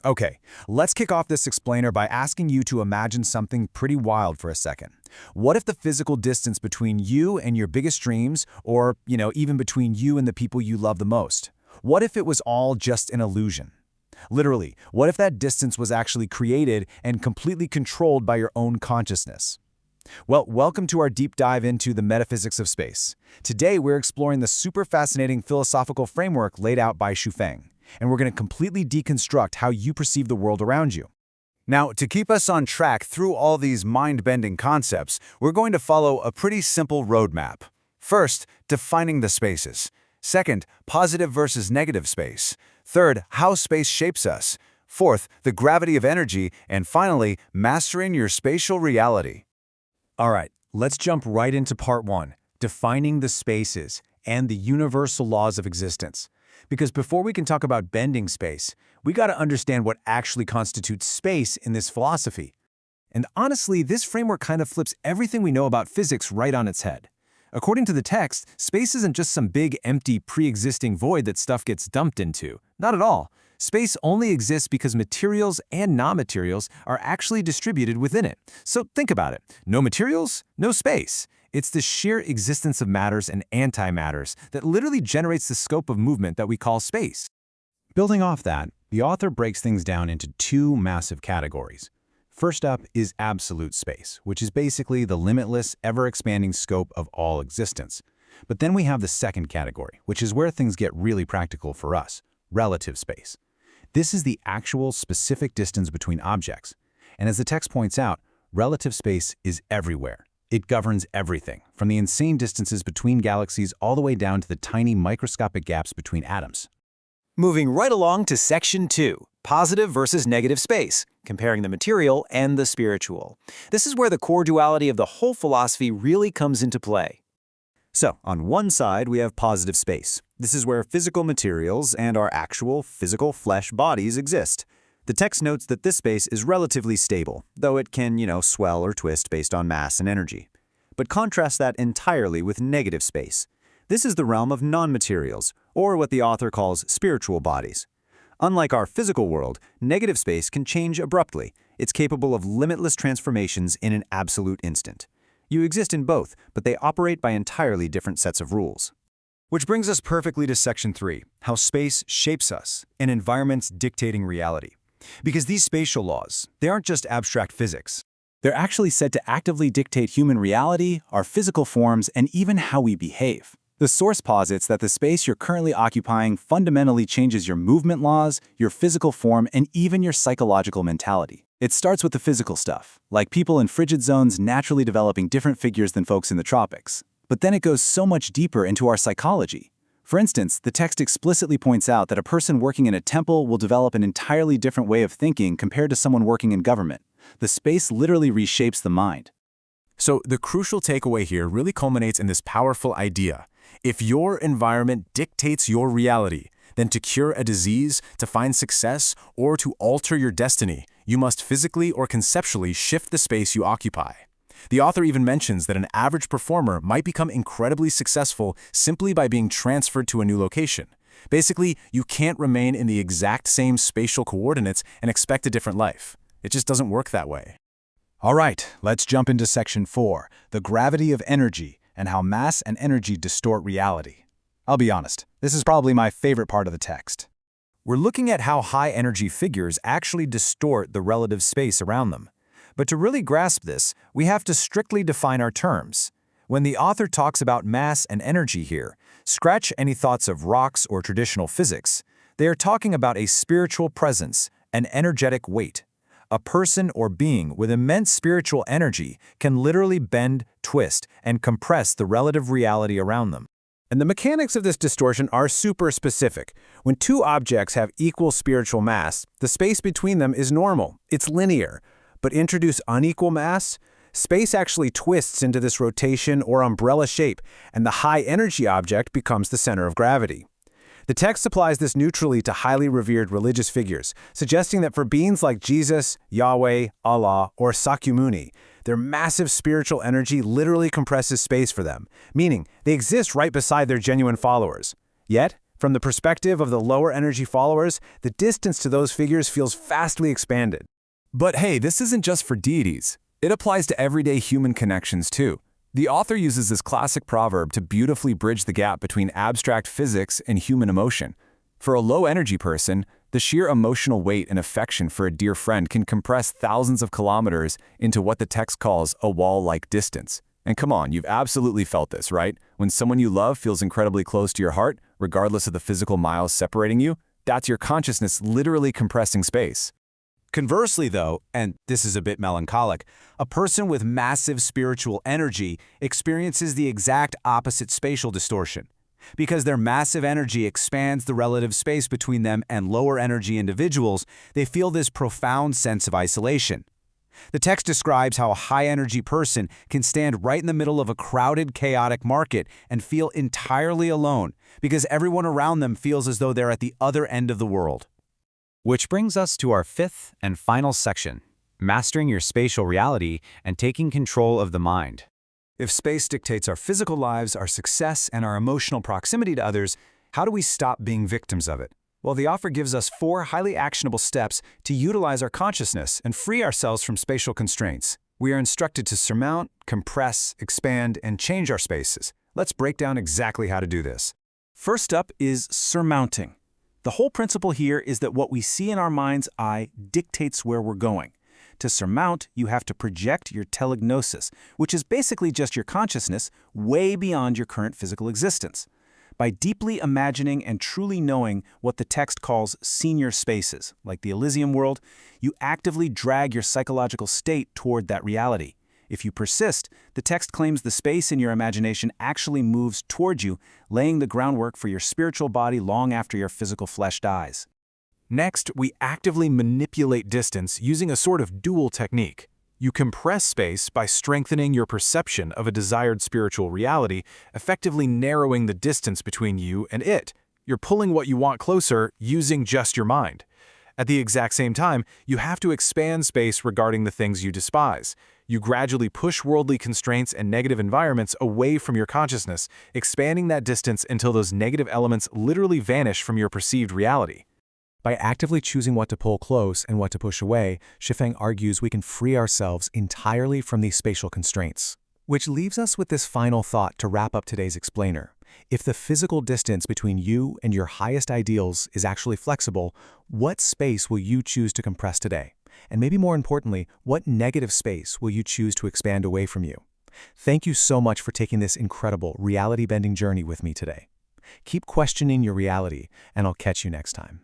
Okay, let's kick off this explainer by asking you to imagine something pretty wild for a second. What if the physical distance between you and your biggest dreams, or, even between you and the people you love the most? What if it was all just an illusion? Literally, what if that distance was actually created and completely controlled by your own consciousness? Well, welcome to our deep dive into the metaphysics of space. Today, we're exploring the super fascinating philosophical framework laid out by Feng, and we're going to completely deconstruct how you perceive the world around you. Now, to keep us on track through all these mind-bending concepts, we're going to follow a pretty simple roadmap. First, defining the spaces. Second, positive versus negative space. Third, how space shapes us. Fourth, the gravity of energy. And finally, mastering your spatial reality. All right, let's jump right into part one, defining the spaces and the universal laws of existence. Because before we can talk about bending space, we got to understand what actually constitutes space in this philosophy. And honestly, this framework kind of flips everything we know about physics right on its head. According to the text, space isn't just some big, empty, pre-existing void that stuff gets dumped into. Not at all. Space only exists because materials and non-materials are actually distributed within it. So think about it. No materials, no space. It's the sheer existence of matters and antimatters that literally generates the scope of movement that we call space. Building off that, the author breaks things down into two massive categories. First up is absolute space, which is basically the limitless, ever-expanding scope of all existence. But then we have the second category, which is where things get really practical for us, relative space. This is the actual specific distance between objects. And as the text points out, relative space is everywhere. It governs everything, from the insane distances between galaxies all the way down to the tiny microscopic gaps between atoms. Moving right along to Section 2, positive versus negative space, comparing the material and the spiritual. This is where the core duality of the whole philosophy really comes into play. So, on one side, we have positive space. This is where physical materials and our actual physical flesh bodies exist. The text notes that this space is relatively stable, though it can, swell or twist based on mass and energy. But contrast that entirely with negative space. This is the realm of non-materials, or what the author calls spiritual bodies. Unlike our physical world, negative space can change abruptly. It's capable of limitless transformations in an absolute instant. You exist in both, but they operate by entirely different sets of rules. Which brings us perfectly to Section 3, how space shapes us, and environments dictating reality. Because these spatial laws, they aren't just abstract physics. They're actually said to actively dictate human reality, our physical forms, and even how we behave. The source posits that the space you're currently occupying fundamentally changes your movement laws, your physical form, and even your psychological mentality. It starts with the physical stuff, like people in frigid zones naturally developing different figures than folks in the tropics. But then it goes so much deeper into our psychology. For instance, the text explicitly points out that a person working in a temple will develop an entirely different way of thinking compared to someone working in government. The space literally reshapes the mind. So the crucial takeaway here really culminates in this powerful idea. If your environment dictates your reality, then to cure a disease, to find success, or to alter your destiny, you must physically or conceptually shift the space you occupy. The author even mentions that an average performer might become incredibly successful simply by being transferred to a new location. Basically, you can't remain in the exact same spatial coordinates and expect a different life. It just doesn't work that way. All right, let's jump into Section 4, the gravity of energy and how mass and energy distort reality. I'll be honest, this is probably my favorite part of the text. We're looking at how high-energy figures actually distort the relative space around them. But to really grasp this, we have to strictly define our terms. When the author talks about mass and energy here, scratch any thoughts of rocks or traditional physics. They are talking about a spiritual presence, an energetic weight. A person or being with immense spiritual energy can literally bend, twist, and compress the relative reality around them. And the mechanics of this distortion are super specific. When two objects have equal spiritual mass, the space between them is normal. It's linear. But introduce unequal mass, space actually twists into this rotation or umbrella shape, and the high-energy object becomes the center of gravity. The text applies this neutrally to highly revered religious figures, suggesting that for beings like Jesus, Yahweh, Allah, or Sakyamuni, their massive spiritual energy literally compresses space for them, meaning they exist right beside their genuine followers. Yet, From the perspective of the lower energy followers, the distance to those figures feels vastly expanded. But hey, this isn't just for deities. It applies to everyday human connections too. The author uses this classic proverb to beautifully bridge the gap between abstract physics and human emotion. For a low-energy person, the sheer emotional weight and affection for a dear friend can compress thousands of kilometers into what the text calls a wall-like distance. And come on, you've absolutely felt this, right? When someone you love feels incredibly close to your heart, regardless of the physical miles separating you, that's your consciousness literally compressing space. Conversely, though, and this is a bit melancholic, a person with massive spiritual energy experiences the exact opposite spatial distortion. Because their massive energy expands the relative space between them and lower energy individuals, they feel this profound sense of isolation. The text describes how a high-energy person can stand right in the middle of a crowded, chaotic market and feel entirely alone because everyone around them feels as though they're at the other end of the world. Which brings us to our fifth and final section, mastering your spatial reality and taking control of the mind. If space dictates our physical lives, our success, and our emotional proximity to others, how do we stop being victims of it? Well, the author gives us 4 highly actionable steps to utilize our consciousness and free ourselves from spatial constraints. We are instructed to surmount, compress, expand, and change our spaces. Let's break down exactly how to do this. First up is surmounting. The whole principle here is that what we see in our mind's eye dictates where we're going. To surmount, you have to project your telegnosis, which is basically just your consciousness way beyond your current physical existence. By deeply imagining and truly knowing what the text calls senior spaces, like the Elysium world, you actively drag your psychological state toward that reality. If you persist, the text claims the space in your imagination actually moves toward you, laying the groundwork for your spiritual body long after your physical flesh dies. Next, we actively manipulate distance using a sort of dual technique. You compress space by strengthening your perception of a desired spiritual reality, effectively narrowing the distance between you and it. You're pulling what you want closer using just your mind. At the exact same time, you have to expand space regarding the things you despise. You gradually push worldly constraints and negative environments away from your consciousness, expanding that distance until those negative elements literally vanish from your perceived reality. By actively choosing what to pull close and what to push away, Shifeng argues we can free ourselves entirely from these spatial constraints. Which leaves us with this final thought to wrap up today's explainer. If the physical distance between you and your highest ideals is actually flexible, what space will you choose to compress today? And maybe more importantly, what negative space will you choose to expand away from you? Thank you so much for taking this incredible reality-bending journey with me today. Keep questioning your reality, and I'll catch you next time.